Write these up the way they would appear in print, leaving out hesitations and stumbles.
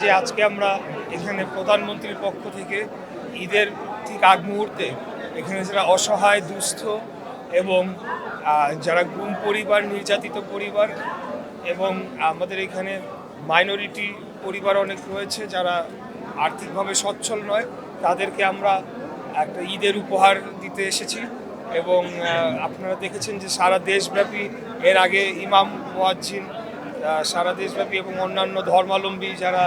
যে আজকে আমরা এখানে প্রধানমন্ত্রীর পক্ষ থেকে ঈদের ঠিক আগ মুহূর্তে এখানে যারা অসহায় দুস্থ এবং যারা গুম পরিবার নির্যাতিত পরিবার এবং আমাদের এখানে মাইনরিটি পরিবার অনেক রয়েছে যারা আর্থিকভাবে সচ্ছল নয়, তাদেরকে আমরা একটা ঈদের উপহার দিতে এসেছি। এবং আপনারা দেখেছেন যে সারা দেশব্যাপী এর আগে ইমাম মুয়াজ্জিন সারা দেশব্যাপী এবং অন্যান্য ধর্মাবলম্বী যারা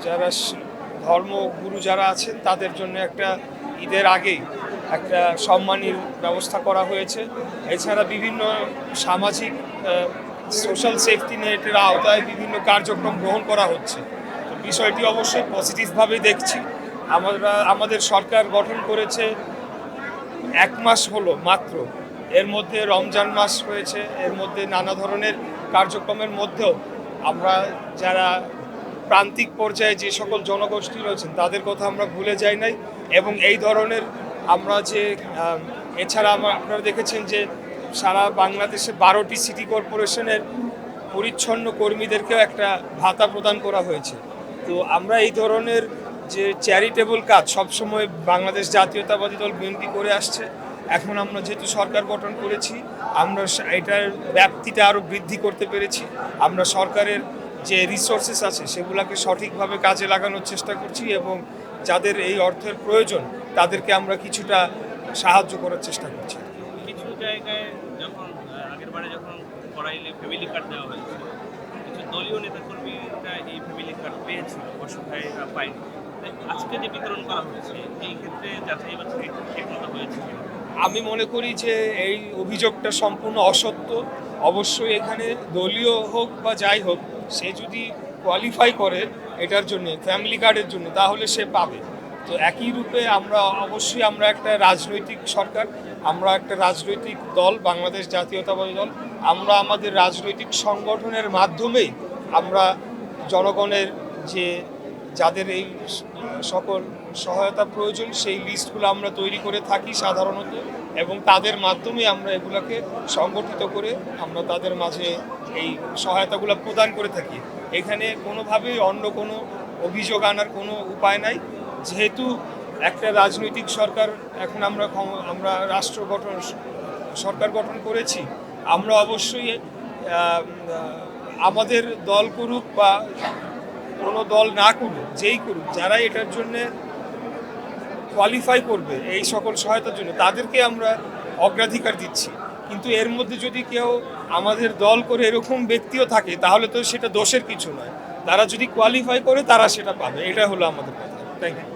যারা ধর্মগুরু যারা আছেন তাদের জন্য একটা ঈদের আগেই একটা সম্মানীর ব্যবস্থা করা হয়েছে। এছাড়া বিভিন্ন সামাজিক সোশ্যাল সেফটি নেটের আওতায় বিভিন্ন কার্যক্রম গ্রহণ করা হচ্ছে। তো বিষয়টি অবশ্যই পজিটিভভাবেই দেখছি। আমাদের সরকার গঠন করেছে 1 মাস হলো মাত্র, এর মধ্যে রমজান মাস হয়েছে, এর মধ্যে নানা ধরনের কার্যক্রমের মধ্যেও আমরা যারা প্রান্তিক পর্যায়ে যে সকল জনগোষ্ঠী রয়েছেন তাদের কথা আমরা ভুলে যাই নাই। এবং এই ধরনের আমরা যে এছাড়া আপনারা দেখেছেন যে সারা বাংলাদেশে 12টি সিটি কর্পোরেশনের পরিচ্ছন্ন কর্মীদেরকেও একটা ভাতা প্রদান করা হয়েছে। তো আমরা এই ধরনের যে চ্যারিটেবল কাজ সবসময় বাংলাদেশ জাতীয়তাবাদী দল বিএনপি করে আসছে। এখন আমরা যেহেতু সরকার গঠন করেছি, আমরা এটার ব্যাপ্তিটা আরও বৃদ্ধি করতে পেরেছি। আমরা সরকারের যে রিসোর্সেস আছে সেগুলোকে সঠিকভাবে কাজে লাগানোর চেষ্টা করছি এবং যাদের এই অর্থের প্রয়োজন তাদেরকে আমরা কিছুটা সাহায্য করার চেষ্টা করছি। কিছু জায়গায় যখন আগেরবারে যখন করাইলে ফ্যামিলি কার্ড দেওয়া হয়েছিল, কিছু দলীয় নেতাকর্মীরা এই ফ্যামিলি কার্ড পেয়েছিল, অসহায়রা পায়নি। আজকে যে বিতরণ করা হয়েছে এই ক্ষেত্রে যাচাই বাছাই ঠিকমতো হয়েছে। আমি মনে করি যে এই অভিযোগটা সম্পূর্ণ অসত্য। অবশ্যই এখানে দলীয় হোক বা যাই হোক, সে যদি কোয়ালিফাই করে এটার জন্য ফ্যামিলি কার্ডের জন্য তাহলে সে পাবে। তো একই রূপে আমরা একটা রাজনৈতিক সরকার, আমরা একটা রাজনৈতিক দল, বাংলাদেশ জাতীয়তাবাদী দল। আমরা আমাদের রাজনৈতিক সংগঠনের মাধ্যমেই আমরা জনগণের যে যাদের এই সকল সহায়তা প্রয়োজন সেই লিস্টগুলো আমরা তৈরি করে থাকি সাধারণত, এবং তাদের মাধ্যমে আমরা এগুলোকে সংগঠিত করে আমরা তাদের মাঝে এই সহায়তাগুলো প্রদান করে থাকি। এখানে কোনোভাবেই অন্য কোনো অভিযোগ আনার কোনো উপায় নাই। যেহেতু একটা রাজনৈতিক সরকার এখন আমরা সরকার গঠন করেছি, আমরা অবশ্যই আমাদের দল করুক বা কোনো দল না করুক, যেই করুক, যারা এটার জন্যে কোয়ালিফাই করবে এই সকল সহায়তার জন্য তাদেরকে আমরা অগ্রাধিকার দিচ্ছি। কিন্তু এর মধ্যে যদি কেউ আমাদের দল করে এরকম ব্যক্তিও থাকে তাহলে তো সেটা দোষের কিছু নয়। তারা যদি কোয়ালিফাই করে তারা সেটা পাবে, এটা হলো আমাদের কথা। Thank you.